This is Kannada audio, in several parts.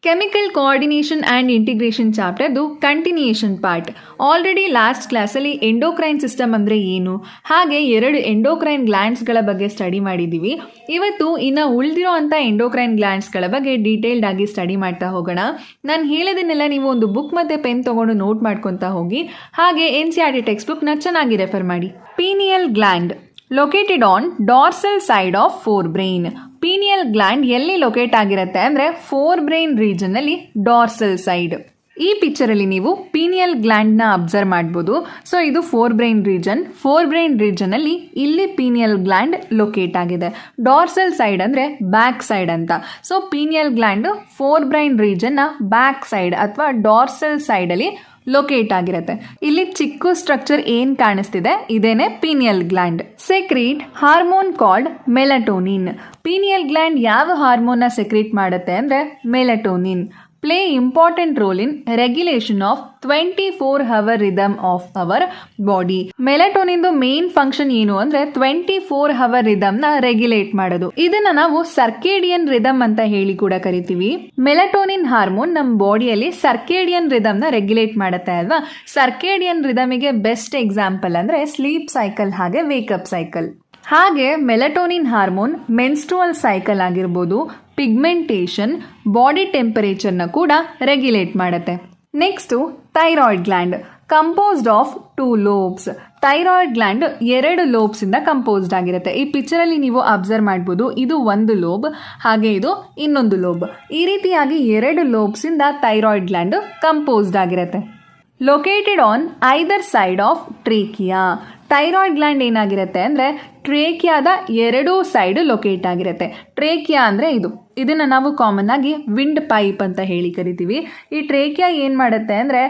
ಕೆಮಿಕಲ್ ಕೋಆರ್ಡಿನೇಷನ್ ಆ್ಯಂಡ್ ಇಂಟಿಗ್ರೇಷನ್ ಚಾಪ್ಟರ್ದು ಕಂಟಿನ್ಯೂಯೇಷನ್ ಪಾರ್ಟ್. ಆಲ್ರೆಡಿ ಲಾಸ್ಟ್ ಕ್ಲಾಸಲ್ಲಿ ಎಂಡೋಕ್ರೈನ್ ಸಿಸ್ಟಮ್ ಅಂದರೆ ಏನು, ಹಾಗೆ 2 ಎಂಡೋಕ್ರೈನ್ ಗ್ಲ್ಯಾಂಡ್ಸ್ಗಳ ಬಗ್ಗೆ ಸ್ಟಡಿ ಮಾಡಿದ್ದೀವಿ. ಇವತ್ತು ಇನ್ನು ಉಳಿದಿರೋ ಅಂಥ ಎಂಡೋಕ್ರೈನ್ ಗ್ಲ್ಯಾಂಡ್ಸ್ಗಳ ಬಗ್ಗೆ ಡೀಟೇಲ್ಡ್ ಆಗಿ ಸ್ಟಡಿ ಮಾಡ್ತಾ ಹೋಗೋಣ. ನಾನು ಹೇಳಿದನ್ನೆಲ್ಲ ನೀವು ಒಂದು ಬುಕ್ ಮತ್ತು ಪೆನ್ ತೊಗೊಂಡು ನೋಟ್ ಮಾಡ್ಕೊತಾ ಹೋಗಿ, ಹಾಗೆ NCERT ಟೆಕ್ಸ್ಟ್ ಬುಕ್ನ ಚೆನ್ನಾಗಿ ರೆಫರ್ ಮಾಡಿ. Pineal gland located on dorsal side of forebrain. Pineal gland ಎಲ್ಲಿ ಲೊಕೇಟ್ ಆಗಿರುತ್ತೆ ಅಂದರೆ ಫೋರ್ ಬ್ರೈನ್ ರೀಜನ್ನಲ್ಲಿ ಡಾರ್ಸಲ್ ಸೈಡ್. ಈ ಪಿಕ್ಚರಲ್ಲಿ ನೀವು ಪೀನಿಯಲ್ ಗ್ಲ್ಯಾಂಡ್ನ ಅಬ್ಸರ್ವ್ ಮಾಡ್ಬೋದು. ಸೊ ಇದು ಫೋರ್ ಬ್ರೈನ್ ರೀಜನಲ್ಲಿ ಇಲ್ಲಿ ಪೀನಿಯಲ್ ಗ್ಲ್ಯಾಂಡ್ ಲೊಕೇಟ್ ಆಗಿದೆ. ಡಾರ್ಸಲ್ ಸೈಡ್ ಅಂದರೆ ಬ್ಯಾಕ್ ಸೈಡ್ ಅಂತ. So pineal gland forebrain ರೀಜನ್ನ ಬ್ಯಾಕ್ ಸೈಡ್ ಅಥವಾ ಡಾರ್ಸಲ್ ಸೈಡಲ್ಲಿ ಲೊಕೇಟ್ ಆಗಿರುತ್ತೆ. ಇಲ್ಲಿ ಚಿಕ್ಕ ಸ್ಟ್ರಕ್ಚರ್ ಏನ್ ಕಾಣಿಸ್ತಿದೆ ಇದೇನೆ pineal gland. Secrete hormone called melatonin. Pineal gland ಯಾವ ಹಾರ್ಮೋನ್ನ ಸೆಕ್ರೀಟ್ ಮಾಡುತ್ತೆ ಅಂದರೆ melatonin. Play important role in regulation of 24-hour rhythm of our body. ಮೆಲಟೋನಿಂದು ಮೇನ್ ಫಂಕ್ಷನ್ ಏನು ಅಂದ್ರೆ 24-hour ರಿದಮ್ನ ರೆಗ್ಯುಲೇಟ್ ಮಾಡೋದು. ಇದನ್ನ ನಾವು ಸರ್ಕೇಡಿಯನ್ ರಿದಮ್ ಅಂತ ಹೇಳಿ ಕೂಡ ಕರಿತೀವಿ. ಮೆಲಟೋನಿನ್ ಹಾರ್ಮೋನ್ ನಮ್ಮ ಬಾಡಿಯಲ್ಲಿ ಸರ್ಕೇಡಿಯನ್ ರಿದಮ್ನ ರೆಗ್ಯುಲೇಟ್ ಮಾಡುತ್ತೆ ಅಲ್ವಾ. ಸರ್ಕೇಡಿಯನ್ ರಿದಮಿಗೆ ಬೆಸ್ಟ್ ಎಕ್ಸಾಂಪಲ್ ಅಂದ್ರೆ ಸ್ಲೀಪ್ ಸೈಕಲ್ ಹಾಗೆ ವೇಕಪ್ ಸೈಕಲ್. ಹಾಗೆ ಮೆಲಟೋನಿನ್ ಹಾರ್ಮೋನ್ ಮೆನ್ಸ್ಟ್ರುವಲ್ ಸೈಕಲ್ ಆಗಿರ್ಬೋದು, ಪಿಗ್ಮೆಂಟೇಷನ್, ಬಾಡಿ ಟೆಂಪರೇಚರ್ನ ಕೂಡ ರೆಗ್ಯುಲೇಟ್ ಮಾಡುತ್ತೆ. Next thyroid gland composed of 2 lobes. Thyroid gland 2 lobes ಇಂದ ಕಂಪೋಸ್ಡ್ ಆಗಿರುತ್ತೆ. ಈ ಪಿಕ್ಚರಲ್ಲಿ ನೀವು ಅಬ್ಸರ್ವ್ ಮಾಡ್ಬೋದು, ಇದು ಒಂದು ಲೋಬ್ ಹಾಗೆ ಇದು ಇನ್ನೊಂದು ಲೋಬ್. ಈ ರೀತಿಯಾಗಿ 2 ಲೋಬ್ಸ್ ಇಂದ ಥೈರಾಯ್ಡ್ ಗ್ಲ್ಯಾಂಡ್ ಕಂಪೋಸ್ಡ್ ಆಗಿರುತ್ತೆ. Located on either side of trachea. Thyroid gland ಏನಾಗಿರುತ್ತೆ ಅಂದರೆ ಟ್ರೇಕಿಯಾದ 2 ಸೈಡ್ ಲೊಕೇಟ್ ಆಗಿರುತ್ತೆ. ಟ್ರೇಕಿಯಾ ಅಂದರೆ ಇದನ್ನು ನಾವು ಕಾಮನ್ ಆಗಿ ವಿಂಡ್ ಪೈಪ್ ಅಂತ ಹೇಳಿ ಕರಿತೀವಿ. ಈ ಟ್ರೇಕಿಯಾ ಏನು ಮಾಡುತ್ತೆ ಅಂದರೆ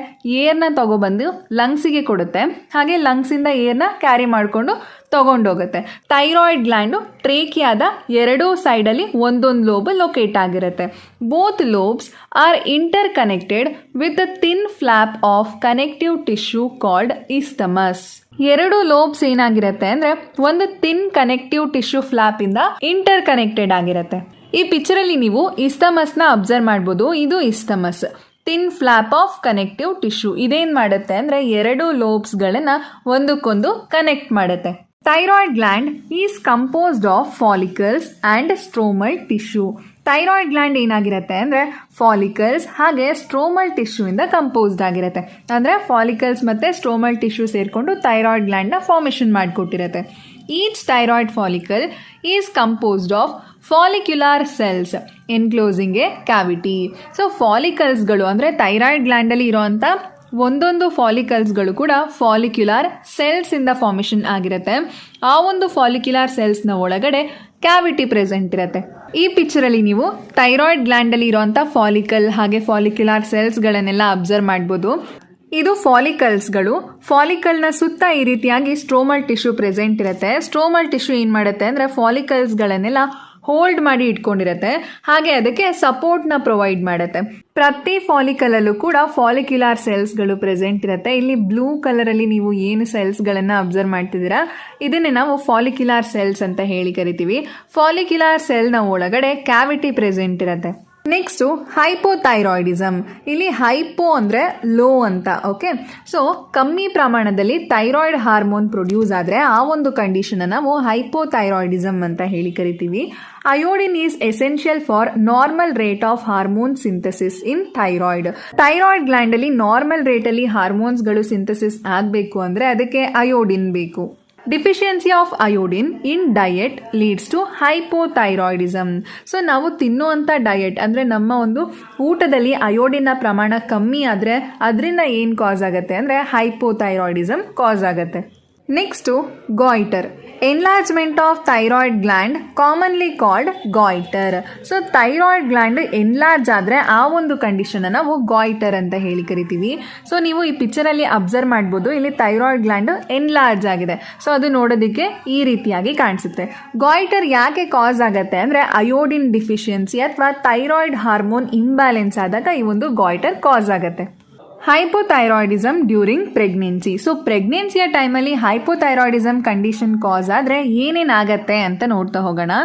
ಏರ್ನ ತಗೊಬಂದು ಲಂಗ್ಸಿಗೆ ಕೊಡುತ್ತೆ, ಹಾಗೆ ಲಂಗ್ಸಿಂದ ಏರ್ನ ಕ್ಯಾರಿ ಮಾಡಿಕೊಂಡು ತಗೊಂಡೋಗುತ್ತೆ. ಥೈರಾಯ್ಡ್ ಗ್ಲ್ಯಾಂಡು ಟ್ರೇಕಿಯಾದ 2 ಸೈಡಲ್ಲಿ ಒಂದೊಂದು ಲೋಬ್ ಲೊಕೇಟ್ ಆಗಿರುತ್ತೆ. Both lobes are interconnected with a thin flap of connective tissue called isthmus. 2 lobes ಏನಾಗಿರುತ್ತೆ ಅಂದರೆ ಒಂದು ಥಿನ್ ಕನೆಕ್ಟಿವ್ ಟಿಶ್ಯೂ ಫ್ಲಾಪ್ ಇಂದ ಇಂಟರ್ ಕನೆಕ್ಟೆಡ್ ಆಗಿರುತ್ತೆ. ಈ ಪಿಕ್ಚರಲ್ಲಿ ನೀವು ಇಸ್ತಮಸ್ನ ಅಬ್ಸರ್ವ್ ಮಾಡ್ಬೋದು. ಇದು isthmus, thin flap of connective tissue. ಇದೇನು ಮಾಡುತ್ತೆ ಅಂದರೆ 2 ಲೋಬ್ಸ್ಗಳನ್ನು ಒಂದಕ್ಕೊಂದು ಕನೆಕ್ಟ್ ಮಾಡುತ್ತೆ. Thyroid gland is composed of follicles and stromal tissue. Thyroid gland ಏನಾಗಿರುತ್ತೆ ಅಂದರೆ ಫಾಲಿಕಲ್ಸ್ ಹಾಗೆ ಸ್ಟ್ರೋಮಲ್ ಟಿಶ್ಯೂ ಇಂದ ಕಂಪೋಸ್ಡ್ ಆಗಿರುತ್ತೆ. ಅಂದರೆ ಫಾಲಿಕಲ್ಸ್ ಮತ್ತು ಸ್ಟ್ರೋಮಲ್ ಟಿಶ್ಯೂ ಸೇರಿಕೊಂಡು ಥೈರಾಯ್ಡ್ ಗ್ಲ್ಯಾಂಡ್ನ ಫಾರ್ಮೇಷನ್ ಮಾಡಿಕೊಟ್ಟಿರುತ್ತೆ. Each thyroid follicle is composed of follicular cells enclosing a cavity. So ಫಾಲಿಕಲ್ಸ್ಗಳು ಅಂದರೆ ಥೈರಾಯ್ಡ್ ಗ್ಲ್ಯಾಂಡಲ್ಲಿ ಇರೋವಂಥ ಒಂದೊಂದು ಫಾಲಿಕಲ್ಸ್ಗಳು ಕೂಡ ಫಾಲಿಕ್ಯುಲಾರ್ ಸೆಲ್ಸ್ ಇಂದ ಫಾರ್ಮೇಷನ್ ಆಗಿರುತ್ತೆ. ಆ ಒಂದು ಫಾಲಿಕ್ಯುಲಾರ್ ಸೆಲ್ಸ್ನ ಒಳಗಡೆ ಕ್ಯಾವಿಟಿ ಪ್ರೆಸೆಂಟ್ ಇರುತ್ತೆ. ಈ ಪಿಕ್ಚರಲ್ಲಿ ನೀವು ಥೈರಾಯ್ಡ್ ಗ್ಲ್ಯಾಂಡಲ್ಲಿ ಇರೋಂಥ ಫಾಲಿಕಲ್ ಹಾಗೆ ಫಾಲಿಕ್ಯುಲಾರ್ ಸೆಲ್ಸ್ಗಳನ್ನೆಲ್ಲ ಅಬ್ಸರ್ವ್ ಮಾಡ್ಬೋದು. ಇದು ಫಾಲಿಕಲ್ಸ್ಗಳು. ಫಾಲಿಕಲ್ನ ಸುತ್ತ ಈ ರೀತಿಯಾಗಿ ಸ್ಟ್ರೋಮಲ್ ಟಿಶ್ಯೂ ಪ್ರೆಸೆಂಟ್ ಇರುತ್ತೆ. ಸ್ಟ್ರೋಮಲ್ ಟಿಶ್ಯೂ ಏನು ಮಾಡುತ್ತೆ ಅಂದರೆ ಫಾಲಿಕಲ್ಸ್ಗಳನ್ನೆಲ್ಲ ಹೋಲ್ಡ್ ಮಾಡಿ ಇಟ್ಕೊಂಡಿರುತ್ತೆ, ಹಾಗೆ ಅದಕ್ಕೆ ಸಪೋರ್ಟ್ನ ಪ್ರೊವೈಡ್ ಮಾಡುತ್ತೆ. ಪ್ರತಿ ಫಾಲಿಕಲಲ್ಲೂ ಕೂಡ ಫಾಲಿಕ್ಯುಲಾರ್ ಸೆಲ್ಸ್ಗಳು ಪ್ರೆಸೆಂಟ್ ಇರುತ್ತೆ. ಇಲ್ಲಿ ಬ್ಲೂ ಕಲರಲ್ಲಿ ನೀವು ಏನು ಸೆಲ್ಸ್ಗಳನ್ನು ಅಬ್ಸರ್ವ್ ಮಾಡ್ತಿದ್ದೀರಾ ಇದನ್ನೇ ನಾವು ಫಾಲಿಕ್ಯುಲಾರ್ ಸೆಲ್ಸ್ ಅಂತ ಹೇಳಿ ಕರಿತೀವಿ. ಫಾಲಿಕ್ಯುಲಾರ್ ಸೆಲ್ನ ಒಳಗಡೆ ಕ್ಯಾವಿಟಿ ಪ್ರೆಸೆಂಟ್ ಇರುತ್ತೆ. Next hypothyroidism. ಇಲ್ಲಿ ಹೈಪೋ ಅಂದರೆ ಲೋ ಅಂತ. ಓಕೆ, ಸೊ ಕಮ್ಮಿ ಪ್ರಮಾಣದಲ್ಲಿ ಥೈರಾಯ್ಡ್ ಹಾರ್ಮೋನ್ ಪ್ರೊಡ್ಯೂಸ್ ಆದರೆ ಆ ಒಂದು ಕಂಡೀಷನ್ ನಾವು ಹೈಪೋಥೈರಾಯ್ಡಿಸಮ್ ಅಂತ ಹೇಳಿ ಕರಿತೀವಿ. Iodine is essential for normal rate of hormone synthesis in thyroid. Thyroid ಗ್ಲ್ಯಾಂಡಲ್ಲಿ ನಾರ್ಮಲ್ ರೇಟಲ್ಲಿ ಹಾರ್ಮೋನ್ಸ್ಗಳು ಸಿಂಥಸಿಸ್ ಆಗಬೇಕು ಅಂದರೆ ಅದಕ್ಕೆ ಅಯೋಡಿನ್ ಬೇಕು. Deficiency of iodine in diet leads to hypothyroidism. So ನಾವು ತಿನ್ನುವಂಥ ಡಯೆಟ್ ಅಂದರೆ ನಮ್ಮ ಒಂದು ಊಟದಲ್ಲಿ ಅಯೋಡಿನ್ನ ಪ್ರಮಾಣ ಕಮ್ಮಿ ಆದರೆ ಅದರಿಂದ ಏನು ಕಾಸ್ ಆಗುತ್ತೆ ಅಂದರೆ ಹೈಪೋಥೈರಾಯ್ಡಿಸಮ್ ಕಾಸ್ ಆಗುತ್ತೆ. Next goitre, enlargement of thyroid gland commonly called goitre. So thyroid gland enlarge ಆದರೆ ಆ ಒಂದು ಕಂಡೀಷನ್ನ ನಾವು ಗಾಯ್ಟರ್ ಅಂತ ಹೇಳಿ ಕರಿತೀವಿ. ಸೊ ನೀವು ಈ ಪಿಕ್ಚರಲ್ಲಿ ಅಬ್ಸರ್ವ್ ಮಾಡ್ಬೋದು, ಇಲ್ಲಿ ಥೈರಾಯ್ಡ್ ಗ್ಲ್ಯಾಂಡ್ ಎನ್ಲಾರ್ಜ್ ಆಗಿದೆ. ಸೊ ಅದು ನೋಡೋದಕ್ಕೆ ಈ ರೀತಿಯಾಗಿ ಕಾಣಿಸುತ್ತೆ. ಗಾಯ್ಟರ್ ಯಾಕೆ ಕಾಸ್ ಆಗುತ್ತೆ ಅಂದರೆ ಅಯೋಡಿನ್ ಡಿಫಿಷಿಯನ್ಸಿ ಅಥವಾ ಥೈರಾಯ್ಡ್ ಹಾರ್ಮೋನ್ ಇಂಬ್ಯಾಲೆನ್ಸ್ ಆದಾಗ ಈ ಒಂದು ಗಾಯ್ಟರ್ ಕಾಸ್ ಆಗುತ್ತೆ. Hypothyroidism during pregnancy. ಸೊ ಪ್ರೆಗ್ನೆನ್ಸಿಯ ಟೈಮಲ್ಲಿ ಹೈಪೋಥೈರಾಯ್ಡಿಸಮ್ ಕಂಡೀಷನ್ ಕಾಸ್ ಆದರೆ ಏನೇನಾಗತ್ತೆ ಅಂತ ನೋಡ್ತಾ ಹೋಗೋಣ.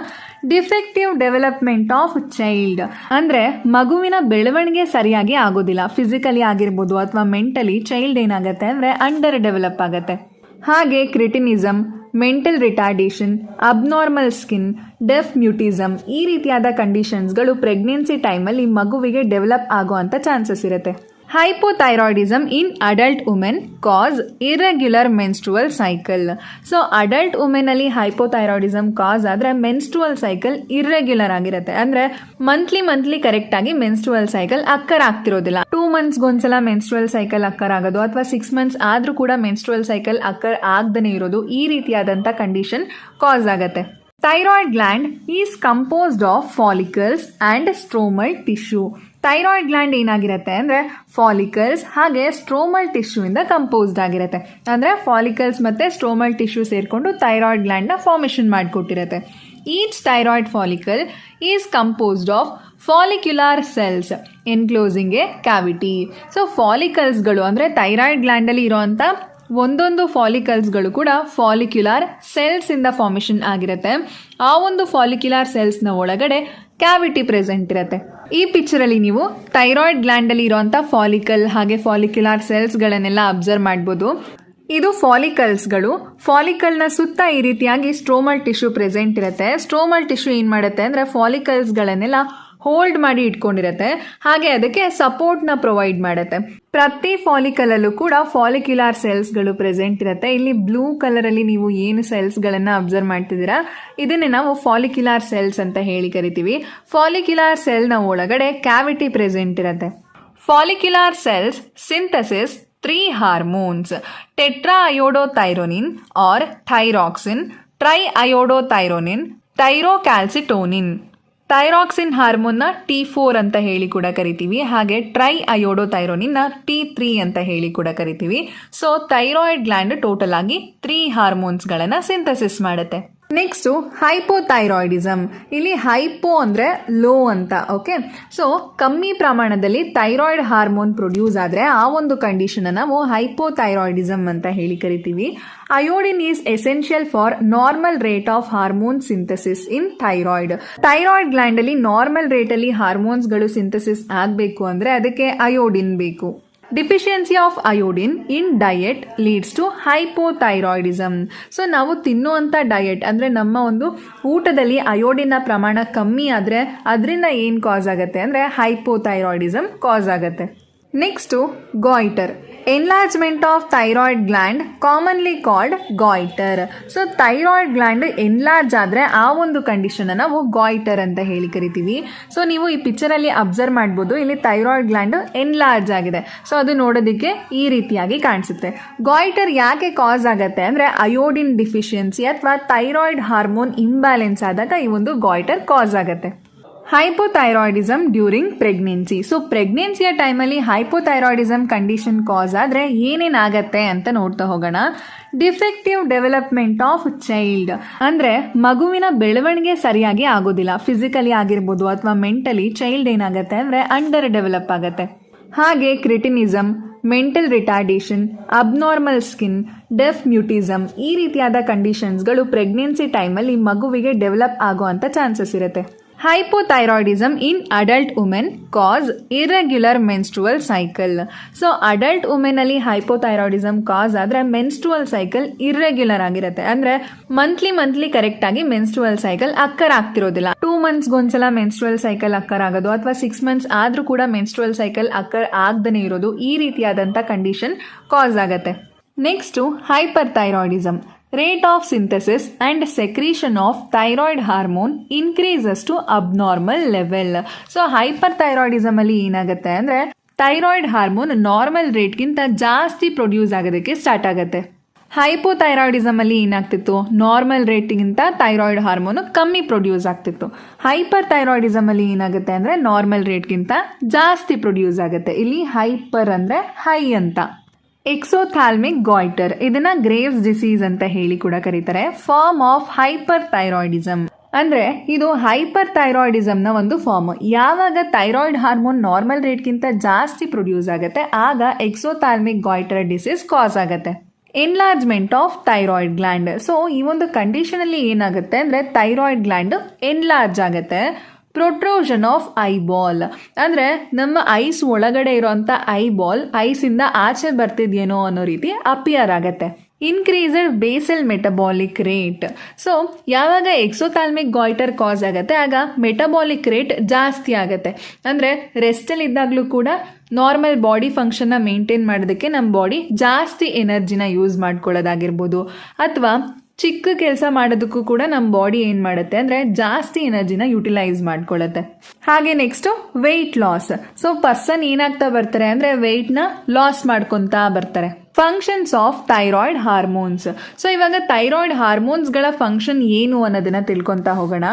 ಡಿಫೆಕ್ಟಿವ್ ಡೆವಲಪ್ಮೆಂಟ್ ಆಫ್ ಚೈಲ್ಡ್ ಅಂದರೆ ಮಗುವಿನ ಬೆಳವಣಿಗೆ ಸರಿಯಾಗಿ ಆಗೋದಿಲ್ಲ. ಫಿಸಿಕಲಿ ಆಗಿರ್ಬೋದು ಅಥವಾ ಮೆಂಟಲಿ ಚೈಲ್ಡ್ ಏನಾಗುತ್ತೆ ಅಂದರೆ ಅಂಡರ್ ಡೆವಲಪ್ ಆಗುತ್ತೆ. ಹಾಗೆ cretinism, mental retardation, abnormal skin, deaf mutism ಈ ರೀತಿಯಾದ ಕಂಡೀಷನ್ಸ್ಗಳು ಪ್ರೆಗ್ನೆನ್ಸಿ ಟೈಮಲ್ಲಿ ಮಗುವಿಗೆ ಡೆವಲಪ್ ಆಗುವಂಥ ಚಾನ್ಸಸ್ ಇರುತ್ತೆ. Hypothyroidism in adult women causes irregular menstrual cycle. So adult ವುಮೆನಲ್ಲಿ ಹೈಪೋಥೈರಾಯ್ಡಿಸಮ್ ಕಾಸ್ ಆದರೆ ಮೆನ್ಸ್ಟ್ರುವಲ್ ಸೈಕಲ್ ಇರ್ರೆಗ್ಯುಲರ್ ಆಗಿರುತ್ತೆ. ಅಂದರೆ ಮಂತ್ಲಿ ಕರೆಕ್ಟಾಗಿ ಮೆನ್ಸ್ಟ್ರುವಲ್ ಸೈಕಲ್ ಅಕ್ಕರ್ ಆಗ್ತಿರೋದಿಲ್ಲ. 2 ಮಂತ್ಸ್ಗೊಂದ್ಸಲ ಮೆನ್ಸ್ಟ್ರುವಲ್ ಸೈಕಲ್ ಅಕ್ಕರ್ ಆಗೋದು ಅಥವಾ 6 ಮಂತ್ಸ್ ಆದರೂ ಕೂಡ ಮೆನ್ಸ್ಟ್ರುವಲ್ ಸೈಕಲ್ ಅಕ್ಕರ್ ಆಗದೇ ಇರೋದು ಈ ರೀತಿಯಾದಂಥ ಕಂಡೀಷನ್ ಕಾಸ್ ಆಗುತ್ತೆ. Thyroid gland is composed of follicles and stromal tissue. Thyroid gland ಏನಾಗಿರುತ್ತೆ ಅಂದರೆ ಫಾಲಿಕಲ್ಸ್ ಹಾಗೆ ಸ್ಟ್ರೋಮಲ್ ಟಿಶ್ಯೂಯಿಂದ ಕಂಪೋಸ್ಡ್ ಆಗಿರುತ್ತೆ. ಅಂದರೆ ಫಾಲಿಕಲ್ಸ್ ಮತ್ತು ಸ್ಟ್ರೋಮಲ್ ಟಿಶ್ಯೂ ಸೇರಿಕೊಂಡು ಥೈರಾಯ್ಡ್ ಗ್ಲ್ಯಾಂಡ್ನ ಫಾರ್ಮೇಷನ್ ಮಾಡಿಕೊಟ್ಟಿರುತ್ತೆ. Each thyroid follicle is composed of follicular cells enclosing a cavity. So ಫಾಲಿಕಲ್ಸ್ಗಳು ಅಂದರೆ ಥೈರಾಯ್ಡ್ ಗ್ಲ್ಯಾಂಡಲ್ಲಿ ಇರೋವಂಥ ಒಂದೊಂದು ಫಾಲಿಕಲ್ಸ್ಗಳು ಕೂಡ ಫಾಲಿಕ್ಯುಲಾರ್ ಸೆಲ್ಸಿಂದ ಫಾರ್ಮೇಷನ್ ಆಗಿರುತ್ತೆ. ಆ ಒಂದು ಫಾಲಿಕ್ಯುಲಾರ್ ಸೆಲ್ಸ್ನ ಒಳಗಡೆ ಕ್ಯಾವಿಟಿ ಪ್ರೆಸೆಂಟ್ ಇರುತ್ತೆ. ಈ ಪಿಕ್ಚರಲ್ಲಿ ನೀವು ಥೈರಾಯ್ಡ್ ಗ್ಲ್ಯಾಂಡಲ್ಲಿ ಇರೋಂಥ ಫಾಲಿಕಲ್ ಹಾಗೆ ಫಾಲಿಕ್ಯುಲಾರ್ ಸೆಲ್ಸ್ಗಳನ್ನೆಲ್ಲ ಅಬ್ಸರ್ವ್ ಮಾಡ್ಬೋದು. ಇದು ಫಾಲಿಕಲ್ಸ್ಗಳು. ಫಾಲಿಕಲ್ನ ಸುತ್ತ ಈ ರೀತಿಯಾಗಿ ಸ್ಟ್ರೋಮಲ್ ಟಿಶ್ಯೂ ಪ್ರೆಸೆಂಟ್ ಇರುತ್ತೆ. ಸ್ಟ್ರೋಮಲ್ ಟಿಶ್ಯೂ ಏನು ಮಾಡುತ್ತೆ ಅಂದರೆ ಫಾಲಿಕಲ್ಸ್ಗಳನ್ನೆಲ್ಲ ಹೋಲ್ಡ್ ಮಾಡಿ ಇಟ್ಕೊಂಡಿರುತ್ತೆ, ಹಾಗೆ ಅದಕ್ಕೆ ಸಪೋರ್ಟ್ನ ಪ್ರೊವೈಡ್ ಮಾಡುತ್ತೆ. ಪ್ರತಿ ಫಾಲಿಕಲಲ್ಲೂ ಕೂಡ ಫಾಲಿಕ್ಯುಲಾರ್ ಸೆಲ್ಸ್ಗಳು ಪ್ರೆಸೆಂಟ್ ಇರುತ್ತೆ. ಇಲ್ಲಿ ಬ್ಲೂ ಕಲರಲ್ಲಿ ನೀವು ಏನು ಸೆಲ್ಸ್ಗಳನ್ನು ಅಬ್ಸರ್ವ್ ಮಾಡ್ತಿದ್ದೀರಾ ಇದನ್ನೇ ನಾವು ಫಾಲಿಕ್ಯುಲಾರ್ ಸೆಲ್ಸ್ ಅಂತ ಹೇಳಿ ಕರಿತೀವಿ. ಫಾಲಿಕ್ಯುಲಾರ್ ಸೆಲ್ನ ಒಳಗಡೆ ಕ್ಯಾವಿಟಿ ಪ್ರೆಸೆಂಟ್ ಇರುತ್ತೆ. Follicular cells synthesis 3 hormones: tetraiodothyronine or thyroxine, triiodothyronine, thyrocalcitonin. Thyroxine ಹಾರ್ಮೋನ್ನ T4 ಅಂತ ಹೇಳಿ ಕೂಡ ಕರಿತೀವಿ, ಹಾಗೆ ಟ್ರೈ ಅಯೋಡೋಥೈರೋನಿನ್ನ T3 ಅಂತ ಹೇಳಿ ಕೂಡ ಕರಿತೀವಿ. ಸೊ ಥೈರಾಯ್ಡ್ ಗ್ಲ್ಯಾಂಡ್ ಟೋಟಲ್ ಆಗಿ 3 ಹಾರ್ಮೋನ್ಸ್ಗಳನ್ನು ಸಿಂಥಸಿಸ್ ಮಾಡುತ್ತೆ. Next hypothyroidism. ಇಲ್ಲಿ ಹೈಪೋ ಅಂದರೆ ಲೋ ಅಂತ. ಓಕೆ, ಸೊ ಕಮ್ಮಿ ಪ್ರಮಾಣದಲ್ಲಿ ಥೈರಾಯ್ಡ್ ಹಾರ್ಮೋನ್ ಪ್ರೊಡ್ಯೂಸ್ ಆದರೆ ಆ ಒಂದು ಕಂಡೀಷನ್ ನಾವು ಹೈಪೋಥೈರಾಯ್ಡಿಸಮ್ ಅಂತ ಹೇಳಿ ಕರಿತೀವಿ. Iodine is essential for normal rate of hormone synthesis in thyroid. Thyroid ಗ್ಲ್ಯಾಂಡಲ್ಲಿ ನಾರ್ಮಲ್ ರೇಟಲ್ಲಿ ಹಾರ್ಮೋನ್ಸ್ಗಳು ಸಿಂಥಸಿಸ್ ಆಗಬೇಕು ಅಂದರೆ ಅದಕ್ಕೆ ಅಯೋಡಿನ್ ಬೇಕು. Deficiency of iodine in diet leads to hypothyroidism. So ನಾವು ತಿನ್ನುವಂಥ ಡಯೆಟ್ ಅಂದರೆ ನಮ್ಮ ಒಂದು ಊಟದಲ್ಲಿ ಅಯೋಡಿನ್ನ ಪ್ರಮಾಣ ಕಮ್ಮಿ ಆದರೆ ಅದರಿಂದ ಏನು ಕಾಸ್ ಆಗುತ್ತೆ ಅಂದರೆ ಹೈಪೋಥೈರಾಯ್ಡಿಸಮ್ ಕಾಸ್ ಆಗುತ್ತೆ. Next goitre, enlargement of thyroid gland commonly called goitre. So thyroid gland enlarge ಆದರೆ ಆ ಒಂದು ಕಂಡೀಷನ್ನ ನಾವು ಗಾಯ್ಟರ್ ಅಂತ ಹೇಳಿ ಕರಿತೀವಿ. ಸೊ ನೀವು ಈ ಪಿಕ್ಚರಲ್ಲಿ ಅಬ್ಸರ್ವ್ ಮಾಡ್ಬೋದು, ಇಲ್ಲಿ ಥೈರಾಯ್ಡ್ ಗ್ಲ್ಯಾಂಡ್ ಎನ್ಲಾರ್ಜ್ ಆಗಿದೆ. ಸೊ ಅದು ನೋಡೋದಕ್ಕೆ ಈ ರೀತಿಯಾಗಿ ಕಾಣಿಸುತ್ತೆ. ಗಾಯ್ಟರ್ ಯಾಕೆ ಕಾಸ್ ಆಗುತ್ತೆ ಅಂದರೆ ಅಯೋಡಿನ್ ಡಿಫಿಷಿಯನ್ಸಿ ಅಥವಾ ಥೈರಾಯ್ಡ್ ಹಾರ್ಮೋನ್ ಇಂಬ್ಯಾಲೆನ್ಸ್ ಆದಾಗ ಈ ಒಂದು ಗಾಯ್ಟರ್ ಕಾಸ್ ಆಗುತ್ತೆ. Hypothyroidism during pregnancy. ಸೊ ಪ್ರೆಗ್ನೆನ್ಸಿಯ ಟೈಮಲ್ಲಿ ಹೈಪೋಥೈರಾಯ್ಡಿಸಮ್ ಕಂಡೀಷನ್ ಕಾಸ್ ಆದರೆ ಏನೇನಾಗತ್ತೆ ಅಂತ ನೋಡ್ತಾ ಹೋಗೋಣ. ಡಿಫೆಕ್ಟಿವ್ ಡೆವಲಪ್ಮೆಂಟ್ ಆಫ್ ಚೈಲ್ಡ್ ಅಂದರೆ ಮಗುವಿನ ಬೆಳವಣಿಗೆ ಸರಿಯಾಗಿ ಆಗೋದಿಲ್ಲ. ಫಿಸಿಕಲಿ ಆಗಿರ್ಬೋದು ಅಥವಾ ಮೆಂಟಲಿ ಚೈಲ್ಡ್ ಏನಾಗುತ್ತೆ ಅಂದರೆ ಅಂಡರ್ ಡೆವಲಪ್ ಆಗುತ್ತೆ. ಹಾಗೆ cretinism, mental retardation, abnormal skin, deaf mutism ಈ ರೀತಿಯಾದ ಕಂಡೀಷನ್ಸ್ಗಳು ಪ್ರೆಗ್ನೆನ್ಸಿ ಟೈಮಲ್ಲಿ ಮಗುವಿಗೆ ಡೆವಲಪ್ ಆಗುವಂಥ ಚಾನ್ಸಸ್ ಇರುತ್ತೆ. Hypothyroidism in adult women causes irregular menstrual cycle. So adult ವುಮೆನಲ್ಲಿ ಹೈಪೋಥೈರಾಯ್ಡಿಸಮ್ ಕಾಸ್ ಆದರೆ ಮೆನ್ಸ್ಟ್ರುವಲ್ ಸೈಕಲ್ ಇರ್ರೆಗ್ಯುಲರ್ ಆಗಿರುತ್ತೆ. ಅಂದರೆ ಮಂತ್ಲಿ ಕರೆಕ್ಟಾಗಿ ಮೆನ್ಸ್ಟ್ರುವಲ್ ಸೈಕಲ್ ಅಕ್ಕರ್ ಆಗ್ತಿರೋದಿಲ್ಲ. 2 ಮಂತ್ಸ್ಗೊಂದ್ಸಲ ಮೆನ್ಸ್ಟ್ರುವಲ್ ಸೈಕಲ್ ಅಕ್ಕರ್ ಆಗೋದು ಅಥವಾ 6 ಮಂತ್ಸ್ ಆದರೂ ಕೂಡ ಮೆನ್ಸ್ಟ್ರುವಲ್ ಸೈಕಲ್ ಅಕ್ಕರ್ ಆಗದೇ ಇರೋದು ಈ ರೀತಿಯಾದಂಥ ಕಂಡೀಷನ್ ಕಾಸ್ ಆಗುತ್ತೆ. Next hyperthyroidism. Rate of synthesis and secretion of thyroid hormone increases to abnormal level. ಸೊ ಹೈಪರ್ಥೈರಾಯ್ಡಿಸಮ್ ಅಲ್ಲಿ ಏನಾಗುತ್ತೆ ಅಂದರೆ ಥೈರಾಯ್ಡ್ ಹಾರ್ಮೋನ್ ನಾರ್ಮಲ್ ರೇಟ್ಗಿಂತ ಜಾಸ್ತಿ ಪ್ರೊಡ್ಯೂಸ್ ಆಗೋದಕ್ಕೆ ಸ್ಟಾರ್ಟ್ ಆಗುತ್ತೆ. ಹೈಪೋಥೈರಾಯ್ಡಿಸಮ್ ಅಲ್ಲಿ ಏನಾಗ್ತಿತ್ತು, ನಾರ್ಮಲ್ ರೇಟ್ಗಿಂತ ಥೈರಾಯ್ಡ್ ಹಾರ್ಮೋನ್ ಕಮ್ಮಿ ಪ್ರೊಡ್ಯೂಸ್ ಆಗ್ತಿತ್ತು. ಹೈಪರ್ ಥೈರಾಯ್ಡಿಸಮ್ ಅಲ್ಲಿ ಏನಾಗುತ್ತೆ ಅಂದರೆ ನಾರ್ಮಲ್ ರೇಟ್ಗಿಂತ ಜಾಸ್ತಿ ಪ್ರೊಡ್ಯೂಸ್ ಆಗುತ್ತೆ. ಇಲ್ಲಿ ಹೈಪರ್ ಅಂದರೆ ಹೈ ಅಂತ. ಎಕ್ಸೋಥಾಲ್ಮಿಕ್ ಗಾಯ್ಟರ್, ಇದನ್ನ ಗ್ರೇವ್ಸ್ ಡಿಸೀಸ್ ಅಂತ ಹೇಳಿ ಕೂಡ ಕರೀತಾರೆ. ಫಾರ್ಮ್ ಆಫ್ ಹೈಪರ್ ಥೈರಾಯ್ಡಿಸಮ್ ಅಂದರೆ ಇದು ಹೈಪರ್ ಥೈರಾಯ್ಡಿಸಮ್ನ ಒಂದು ಫಾರ್ಮ್. ಯಾವಾಗ ಥೈರಾಯ್ಡ್ ಹಾರ್ಮೋನ್ ನಾರ್ಮಲ್ ರೇಟ್ಗಿಂತ ಜಾಸ್ತಿ ಪ್ರೊಡ್ಯೂಸ್ ಆಗುತ್ತೆ ಆಗ ಎಕ್ಸೋಥಾಲ್ಮಿಕ್ ಗಾಯ್ಟರ್ ಡಿಸೀಸ್ ಕಾಸ್ ಆಗುತ್ತೆ. Enlargement of thyroid gland. So ಈ ಒಂದು ಕಂಡೀಷನಲ್ಲಿ ಏನಾಗುತ್ತೆ ಅಂದರೆ ಥೈರಾಯ್ಡ್ ಗ್ಲ್ಯಾಂಡ್ ಎನ್ಲಾರ್ಜ್ ಆಗುತ್ತೆ. ಪ್ರೊಟ್ರೋಷನ್ ಆಫ್ ಐಬಾಲ್ ಅಂದರೆ ನಮ್ಮ ಐಸ್ ಒಳಗಡೆ ಇರೋಂಥ ಐಬಾಲ್ ಐಸಿಂದ ಆಚೆ ಬರ್ತಿದ್ಯೇನೋ ಅನ್ನೋ ರೀತಿ ಅಪಿಯರ್ ಆಗುತ್ತೆ. Increased basal metabolic rate. So ಯಾವಾಗ ಎಕ್ಸೋಥಾಲ್ಮಿಕ್ ಗಾಯ್ಟರ್ ಕಾಸ್ ಆಗುತ್ತೆ ಆಗ ಮೆಟಬಾಲಿಕ್ ರೇಟ್ ಜಾಸ್ತಿ ಆಗುತ್ತೆ. ಅಂದರೆ ರೆಸ್ಟಲ್ಲಿ ಇದ್ದಾಗಲೂ ಕೂಡ ನಾರ್ಮಲ್ ಬಾಡಿ ಫಂಕ್ಷನ್ನ ಮೇಂಟೈನ್ ಮಾಡೋದಕ್ಕೆ ನಮ್ಮ ಬಾಡಿ ಜಾಸ್ತಿ ಎನರ್ಜಿನ ಯೂಸ್ ಮಾಡ್ಕೊಳ್ಳೋದಾಗಿರ್ಬೋದು, ಅಥವಾ ಚಿಕ್ಕ ಕೆಲಸ ಮಾಡೋದಕ್ಕೂ ಕೂಡ ನಮ್ಮ ಬಾಡಿ ಏನು ಮಾಡುತ್ತೆ ಅಂದರೆ ಜಾಸ್ತಿ ಎನರ್ಜಿನ ಯುಟಿಲೈಸ್ ಮಾಡ್ಕೊಳ್ಳುತ್ತೆ. ಹಾಗೆ next weight loss. So person ಏನಾಗ್ತಾ ಬರ್ತಾರೆ ಅಂದರೆ ವೆಯ್ಟ್ನ ಲಾಸ್ ಮಾಡ್ಕೊತಾ ಬರ್ತಾರೆ. Functions of thyroid hormones. So ಇವಾಗ ಥೈರಾಯ್ಡ್ ಹಾರ್ಮೋನ್ಸ್ಗಳ ಫಂಕ್ಷನ್ ಏನು ಅನ್ನೋದನ್ನ ತಿಳ್ಕೊತಾ ಹೋಗೋಣ.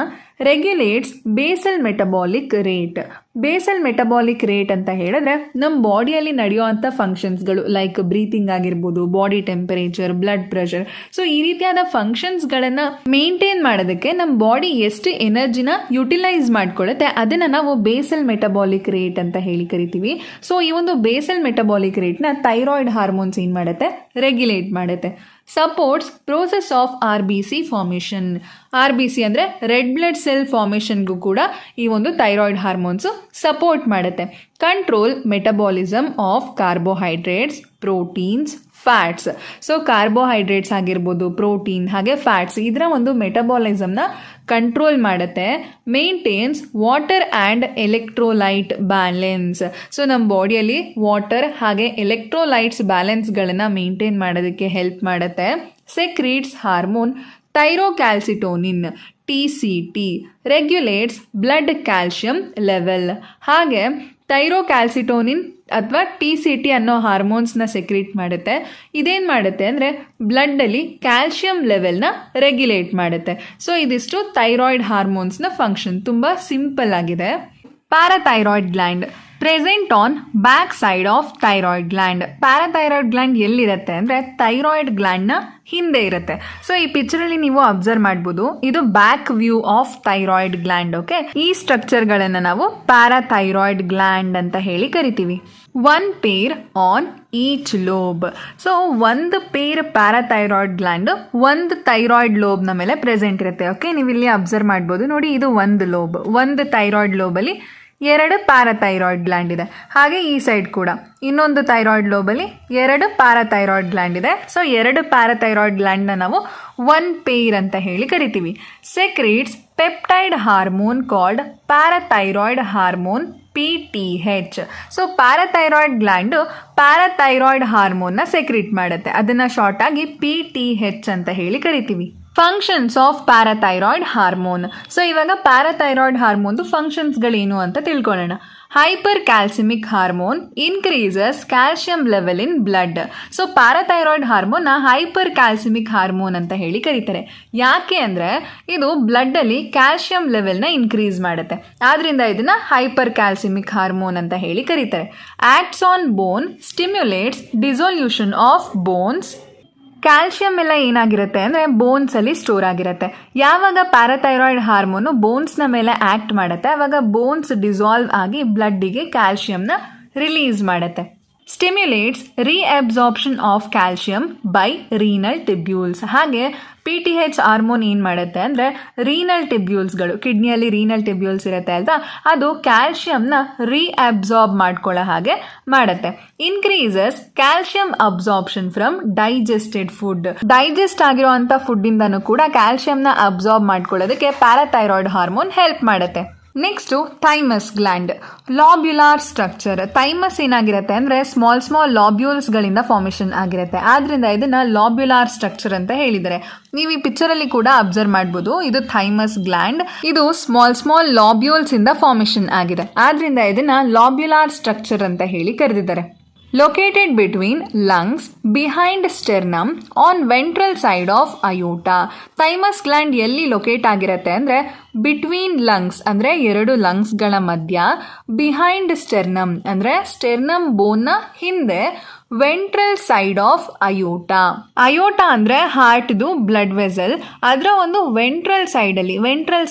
Regulates basal metabolic rate. Basal metabolic rate ಅಂತ ಹೇಳಿದ್ರೆ ನಮ್ಮ ಬಾಡಿಯಲ್ಲಿ ನಡೆಯುವಂಥ ಫಂಕ್ಷನ್ಸ್ಗಳು ಲೈಕ್ ಬ್ರೀತಿಂಗ್ ಆಗಿರ್ಬೋದು, body temperature, blood pressure. So ಈ ರೀತಿಯಾದ ಫಂಕ್ಷನ್ಸ್ಗಳನ್ನು ಮೇಂಟೈನ್ ಮಾಡೋದಕ್ಕೆ ನಮ್ಮ ಬಾಡಿ ಎಷ್ಟು ಎನರ್ಜಿನ ಯುಟಿಲೈಸ್ ಮಾಡ್ಕೊಳ್ಳುತ್ತೆ ಅದನ್ನು ನಾವು ಬೇಸಲ್ ಮೆಟಬಾಲಿಕ್ ರೇಟ್ ಅಂತ ಹೇಳಿ ಕರಿತೀವಿ. ಸೊ ಈ ಒಂದು ಬೇಸಲ್ ಮೆಟಬಾಲಿಕ್ ರೇಟ್ನ ಥೈರಾಯ್ಡ್ ಹಾರ್ಮೋನ್ಸ್ ಏನು ಮಾಡುತ್ತೆ, ರೆಗ್ಯುಲೇಟ್ ಮಾಡುತ್ತೆ. Supports process of RBC formation. RBC ಅಂದರೆ ರೆಡ್ ಬ್ಲಡ್ ಸೆಲ್ ಫಾರ್ಮೇಷನ್ಗೂ ಕೂಡ ಈ ಒಂದು ಥೈರಾಯ್ಡ್ ಹಾರ್ಮೋನ್ಸು ಸಪೋರ್ಟ್ ಮಾಡುತ್ತೆ. Control metabolism of carbohydrates, proteins, fats. So carbohydrates ಆಗಿರ್ಬೋದು, ಪ್ರೋಟೀನ್ ಹಾಗೆ ಫ್ಯಾಟ್ಸ್ ಇದರ ಒಂದು ಮೆಟಬಾಲಿಸಮ್ನ ಕಂಟ್ರೋಲ್ ಮಾಡುತ್ತೆ. Maintains water and electrolyte balance. So ನಮ್ಮ ಬಾಡಿಯಲ್ಲಿ ವಾಟರ್ ಹಾಗೆ ಎಲೆಕ್ಟ್ರೋಲೈಟ್ಸ್ ಬ್ಯಾಲೆನ್ಸ್ಗಳನ್ನು ಮೇಂಟೈನ್ ಮಾಡೋದಕ್ಕೆ ಹೆಲ್ಪ್ ಮಾಡುತ್ತೆ. Secretes hormone thyrocalcitonin TCT, regulates blood calcium level. ಹಾಗೆ ಥೈರೋಕ್ಯಾಲ್ಸಿಟೋನಿನ್ ಅಥವಾ TCT ಅನ್ನೋ ಹಾರ್ಮೋನ್ಸ್ನ ಸೆಕ್ರೀಟ್ ಮಾಡುತ್ತೆ. ಇದೇನು ಮಾಡುತ್ತೆ ಅಂದರೆ ಬ್ಲಡ್ಡಲ್ಲಿ ಕ್ಯಾಲ್ಶಿಯಂ ಲೆವೆಲ್ನ ರೆಗ್ಯುಲೇಟ್ ಮಾಡುತ್ತೆ. ಸೊ ಇದಿಷ್ಟು ಥೈರಾಯ್ಡ್ ಹಾರ್ಮೋನ್ಸ್ನ ಫಂಕ್ಷನ್. ತುಂಬ ಸಿಂಪಲ್ ಆಗಿದೆ. Parathyroid gland present on back side of thyroid gland. Parathyroid gland ಎಲ್ಲಿರುತ್ತೆ ಅಂದರೆ ಥೈರಾಯ್ಡ್ ಗ್ಲ್ಯಾಂಡ್ನ ಹಿಂದೆ ಇರುತ್ತೆ. ಸೊ ಈ ಪಿಕ್ಚರಲ್ಲಿ ನೀವು ಅಬ್ಸರ್ವ್ ಮಾಡ್ಬೋದು, ಇದು back view of thyroid gland. Okay, ಈ ಸ್ಟ್ರಕ್ಚರ್ಗಳನ್ನು ನಾವು ಪ್ಯಾರಾಥೈರಾಯ್ಡ್ ಗ್ಲ್ಯಾಂಡ್ ಅಂತ ಹೇಳಿ ಕರಿತೀವಿ. One pair on each lobe. So ಒಂದು ಪೇರ್ ಪ್ಯಾರಾಥೈರಾಯ್ಡ್ ಗ್ಲ್ಯಾಂಡ್ ಒಂದು ಥೈರಾಯ್ಡ್ ಲೋಬ್ನ ಮೇಲೆ ಪ್ರೆಸೆಂಟ್ ಇರುತ್ತೆ. ಓಕೆ, ನೀವು ಇಲ್ಲಿ ಅಬ್ಸರ್ವ್ ಮಾಡ್ಬೋದು. ನೋಡಿ, ಇದು ಒಂದು ಲೋಬ್. ಒಂದು ಥೈರಾಯ್ಡ್ ಲೋಬಲ್ಲಿ ಎರಡು ಪ್ಯಾರಾಥೈರಾಯ್ಡ್ ಗ್ಲ್ಯಾಂಡ್ ಇದೆ. ಹಾಗೆ ಈ ಸೈಡ್ ಕೂಡ ಇನ್ನೊಂದು ಥೈರಾಯ್ಡ್ ಲೋಬಲ್ಲಿ ಎರಡು ಪ್ಯಾರಾಥೈರಾಯ್ಡ್ ಗ್ಲ್ಯಾಂಡ್ ಇದೆ. ಸೊ ಎರಡು ಪ್ಯಾರಾಥೈರಾಯ್ಡ್ ಗ್ಲ್ಯಾಂಡ್ನ ನಾವು ಒನ್ ಪೇರ್ ಅಂತ ಹೇಳಿ ಕರಿತೀವಿ. Secretes peptide hormone called parathyroid hormone PTH. So parathyroid gland parathyroid ಹಾರ್ಮೋನ್ನ ಸೆಕ್ರೀಟ್ ಮಾಡುತ್ತೆ. ಅದನ್ನು ಶಾರ್ಟ್ ಆಗಿ PTH ಅಂತ ಹೇಳಿ ಕರಿತೀವಿ. Functions of parathyroid hormone. So ಇವಾಗ ಪ್ಯಾರಾಥೈರಾಯ್ಡ್ ಹಾರ್ಮೋನ್ದು ಫಂಕ್ಷನ್ಸ್ಗಳೇನು ಅಂತ ತಿಳ್ಕೊಳ್ಳೋಣ. Hypercalcemic hormone increases calcium level in blood. So parathyroid ಹಾರ್ಮೋನ್ನ ಹೈಪರ್ ಕ್ಯಾಲ್ಸಿಮಿಕ್ ಹಾರ್ಮೋನ್ ಅಂತ ಹೇಳಿ ಕರೀತಾರೆ. ಯಾಕೆ ಅಂದರೆ ಇದು ಬ್ಲಡ್ಡಲ್ಲಿ ಕ್ಯಾಲ್ಶಿಯಂ ಲೆವೆಲ್ನ ಇನ್ಕ್ರೀಸ್ ಮಾಡುತ್ತೆ. ಆದ್ದರಿಂದ ಇದನ್ನು ಹೈಪರ್ ಕ್ಯಾಲ್ಸಿಮಿಕ್ ಹಾರ್ಮೋನ್ ಅಂತ ಹೇಳಿ ಕರೀತಾರೆ. Acts on bone, stimulates dissolution of bones. Calcium ಎಲ್ಲ ಏನಾಗಿರುತ್ತೆ ಅಂದರೆ ಬೋನ್ಸಲ್ಲಿ ಸ್ಟೋರ್ ಆಗಿರುತ್ತೆ. ಯಾವಾಗ ಪ್ಯಾರಾಥೈರಾಯ್ಡ್ ಹಾರ್ಮೋನು ಬೋನ್ಸ್ನ ಮೇಲೆ ಆ್ಯಕ್ಟ್ ಮಾಡುತ್ತೆ ಆವಾಗ ಬೋನ್ಸ್ ಡಿಸಾಲ್ವ್ ಆಗಿ ಬ್ಲಡ್ಡಿಗೆ ಕ್ಯಾಲ್ಶಿಯಂನ ರಿಲೀಸ್ ಮಾಡುತ್ತೆ. Stimulates reabsorption of calcium by renal tubules. ಹಾಗೆ PTH ಹಾರ್ಮೋನ್ ಏನು ಮಾಡುತ್ತೆ ಅಂದರೆ ರೀನಲ್ ಟಿಬ್ಯೂಲ್ಸ್ಗಳು, ಕಿಡ್ನಿಯಲ್ಲಿ ರೀನಲ್ ಟಿಬ್ಯೂಲ್ಸ್ ಇರುತ್ತೆ ಅಲ್ವಾ, ಅದು ಕ್ಯಾಲ್ಶಿಯಂನ ರೀಅಬ್ಸಾರ್ಬ್ ಮಾಡ್ಕೊಳ್ಳೋ ಹಾಗೆ ಮಾಡುತ್ತೆ. Increases calcium absorption from digested food. Digest ಆಗಿರೋ ಅಂಥ ಫುಡ್ಡಿಂದನೂ ಕೂಡ ಕ್ಯಾಲ್ಶಿಯಂನ ಅಬ್ಸಾರ್ಬ್ ಮಾಡ್ಕೊಳ್ಳೋದಕ್ಕೆ ಪ್ಯಾರಾಥೈರಾಯ್ಡ್ ಹಾರ್ಮೋನ್ ಹೆಲ್ಪ್ ಮಾಡುತ್ತೆ. Next thymus gland. Lobular structure. Thymus ಏನಾಗಿರುತ್ತೆ ಅಂದರೆ ಸ್ಮಾಲ್ ಲಾಬ್ಯೂಲ್ಸ್ಗಳಿಂದ ಫಾರ್ಮೇಷನ್ ಆಗಿರುತ್ತೆ. ಆದ್ದರಿಂದ ಇದನ್ನು ಲಾಬ್ಯುಲಾರ್ ಸ್ಟ್ರಕ್ಚರ್ ಅಂತ ಹೇಳಿದ್ದಾರೆ. ನೀವು ಈ ಪಿಕ್ಚರಲ್ಲಿ ಕೂಡ ಅಬ್ಸರ್ವ್ ಮಾಡ್ಬೋದು. ಇದು ಥೈಮಸ್ ಗ್ಲ್ಯಾಂಡ್. ಇದು ಸ್ಮಾಲ್ ಲಾಬ್ಯೂಲ್ಸ್ ಇಂದ ಫಾರ್ಮೇಷನ್ ಆಗಿದೆ. ಆದ್ದರಿಂದ ಇದನ್ನು ಲಾಬ್ಯುಲಾರ್ ಸ್ಟ್ರಕ್ಚರ್ ಅಂತ ಹೇಳಿ ಕರೆದಿದ್ದಾರೆ. Located between lungs, behind sternum, on ventral side of aorta. Thymus gland ಎಲ್ಲಿ ಲೊಕೇಟ್ ಆಗಿರುತ್ತೆ ಅಂದರೆ ಬಿಟ್ವೀನ್ ಲಂಗ್ಸ್ ಅಂದರೆ ಎರಡು ಲಂಗ್ಸ್ಗಳ ಮಧ್ಯ, ಬಿಹೈಂಡ್ ಸ್ಟೆರ್ನಮ್ ಅಂದರೆ ಸ್ಟೆರ್ನಮ್ ಬೋನ್ನ ಹಿಂದೆ, ventral side of aorta. Aorta ಅಂದರೆ ಹಾರ್ಟ್ದು ಬ್ಲಡ್ ವೆಸಲ್, ಅದರ ಒಂದು ವೆಂಟ್ರಲ್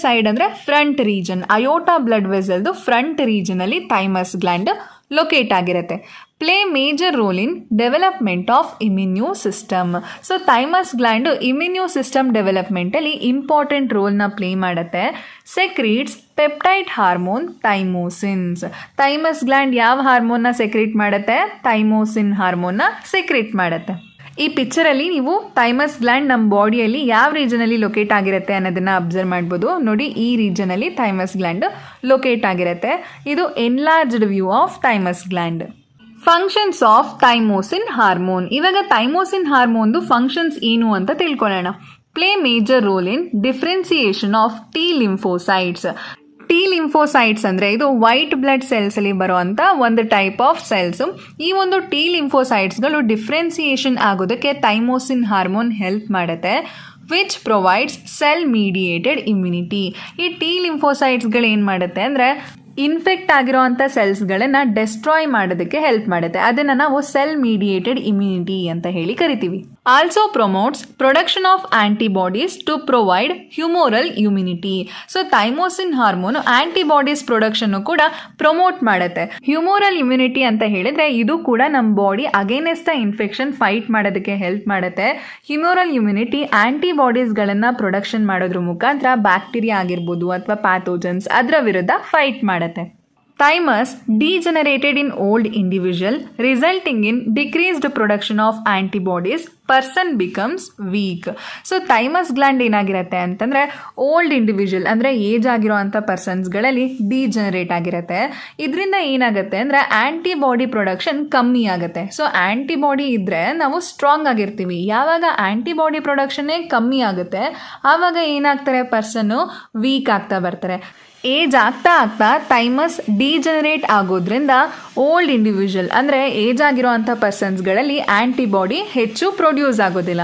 ಸೈಡ್ ಅಂದರೆ ಫ್ರಂಟ್ ರೀಜನ್. ಅಯೋಟಾ ಬ್ಲಡ್ ವೆಸಲ್ದು ಫ್ರಂಟ್ ರೀಜನಲ್ಲಿ ಥೈಮಸ್ ಗ್ಲ್ಯಾಂಡ್ ಲೊಕೇಟ್ ಆಗಿರುತ್ತೆ. Play major role in development of immune system. So thymus gland immune system ಡೆವಲಪ್ಮೆಂಟಲ್ಲಿ ಇಂಪಾರ್ಟೆಂಟ್ ರೋಲ್ನ ಪ್ಲೇ ಮಾಡುತ್ತೆ. Secretes peptide hormone thymosins. Thymus gland ಯಾವ ಹಾರ್ಮೋನ್ನ ಸೆಕ್ರೀಟ್ ಮಾಡುತ್ತೆ? ಥೈಮೋಸಿನ್ ಹಾರ್ಮೋನ್ನ ಸೆಕ್ರೀಟ್ ಮಾಡುತ್ತೆ. ಈ ಪಿಕ್ಚರಲ್ಲಿ ನೀವು ಥೈಮಸ್ ಗ್ಲ್ಯಾಂಡ್ ನಮ್ಮ ಬಾಡಿಯಲ್ಲಿ ಯಾವ ರೀಜನಲ್ಲಿ ಲೊಕೇಟ್ ಆಗಿರುತ್ತೆ ಅನ್ನೋದನ್ನು ಅಬ್ಸರ್ವ್ ಮಾಡ್ಬೋದು. ನೋಡಿ, ಈ ರೀಜನಲ್ಲಿ ಥೈಮಸ್ ಗ್ಲ್ಯಾಂಡ್ ಲೊಕೇಟ್ ಆಗಿರುತ್ತೆ. ಇದು enlarged view of thymus gland. Functions of thymosin hormone. ಇವಾಗ ಥೈಮೋಸಿನ್ ಹಾರ್ಮೋನ್ದು ಫಂಕ್ಷನ್ಸ್ ಏನು ಅಂತ ತಿಳ್ಕೊಳ್ಳೋಣ. Play major role in differentiation of T lymphocytes. T lymphocytes ಅಂದರೆ ಇದು ವೈಟ್ ಬ್ಲಡ್ ಸೆಲ್ಸಲ್ಲಿ ಬರುವಂಥ ಒಂದು ಟೈಪ್ ಆಫ್ ಸೆಲ್ಸು. ಈ ಒಂದು ಟಿ ಲಿಂಫೋಸೈಟ್ಸ್ಗಳು ಡಿಫ್ರೆನ್ಸಿಯೇಷನ್ ಆಗೋದಕ್ಕೆ ಥೈಮೋಸಿನ್ ಹಾರ್ಮೋನ್ ಹೆಲ್ಪ್ ಮಾಡುತ್ತೆ, which provides cell mediated immunity. ಈ ಟಿ ಲಿಂಫೋಸೈಟ್ಸ್ಗಳು ಏನು ಮಾಡುತ್ತೆ ಅಂದರೆ ಇನ್ಫೆಕ್ಟ್ ಆಗಿರೋವಂಥ ಸೆಲ್ಸ್ಗಳನ್ನು ಡೆಸ್ಟ್ರಾಯ್ ಮಾಡೋದಕ್ಕೆ ಹೆಲ್ಪ್ ಮಾಡುತ್ತೆ. ಅದನ್ನು ನಾವು ಸೆಲ್ ಮೀಡಿಯೇಟೆಡ್ ಇಮ್ಯುನಿಟಿ ಅಂತ ಹೇಳಿ ಕರಿತೀವಿ. Also promotes production of antibodies to provide humoral immunity. So thymosin hormone antibodies ಪ್ರೊಡಕ್ಷನ್ನು ಕೂಡ ಪ್ರೊಮೋಟ್ ಮಾಡುತ್ತೆ. ಹ್ಯೂಮೋರಲ್ ಇಮ್ಯುನಿಟಿ ಅಂತ ಹೇಳಿದ್ರೆ ಇದು ಕೂಡ ನಮ್ಮ body against the infection fight ಮಾಡೋದಕ್ಕೆ ಹೆಲ್ಪ್ ಮಾಡುತ್ತೆ. ಹ್ಯೂಮೋರಲ್ ಇಮ್ಯುನಿಟಿ ಆಂಟಿಬಾಡೀಸ್ಗಳನ್ನು ಪ್ರೊಡಕ್ಷನ್ ಮಾಡೋದ್ರ ಮುಖಾಂತರ ಬ್ಯಾಕ್ಟೀರಿಯಾ ಆಗಿರ್ಬೋದು ಅಥವಾ ಪ್ಯಾಥೋಜನ್ಸ್ ಅದರ ವಿರುದ್ಧ ಫೈಟ್ ಮಾಡುತ್ತೆ. Thymus degenerated in old individual, resulting in decreased production of antibodies. Person becomes weak. So thymus gland ಏನಾಗಿರುತ್ತೆ ಅಂತಂದರೆ ಓಲ್ಡ್ ಇಂಡಿವಿಜುವಲ್ ಅಂದರೆ ಏಜ್ ಆಗಿರೋವಂಥ ಪರ್ಸನ್ಸ್ಗಳಲ್ಲಿ ಡಿಜನರೇಟ್ ಆಗಿರುತ್ತೆ. ಇದರಿಂದ ಏನಾಗುತ್ತೆ ಅಂದರೆ ಆ್ಯಂಟಿಬಾಡಿ ಪ್ರೊಡಕ್ಷನ್ ಕಮ್ಮಿ ಆಗುತ್ತೆ. ಸೊ ಆ್ಯಂಟಿಬಾಡಿ ಇದ್ದರೆ ನಾವು ಸ್ಟ್ರಾಂಗ್ ಆಗಿರ್ತೀವಿ. ಯಾವಾಗ ಆ್ಯಂಟಿಬಾಡಿ ಪ್ರೊಡಕ್ಷನ್ನೇ ಕಮ್ಮಿ ಆಗುತ್ತೆ ಆವಾಗ ಏನಾಗ್ತಾರೆ, ಪರ್ಸನ್ನು ವೀಕ್ ಆಗ್ತಾ ಬರ್ತಾರೆ. ಏಜ್ ಆಗ್ತಾ ಆಗ್ತಾ ಥೈಮಸ್ ಡಿಜನರೇಟ್ ಆಗೋದ್ರಿಂದ ಓಲ್ಡ್ ಇಂಡಿವಿಜುವಲ್ ಅಂದರೆ ಏಜ್ ಆಗಿರೋ ಅಂಥ ಪರ್ಸನ್ಸ್ಗಳಲ್ಲಿ ಆ್ಯಂಟಿಬಾಡಿ ಹೆಚ್ಚು ಪ್ರೊಡ್ಯೂಸ್ ಆಗೋದಿಲ್ಲ.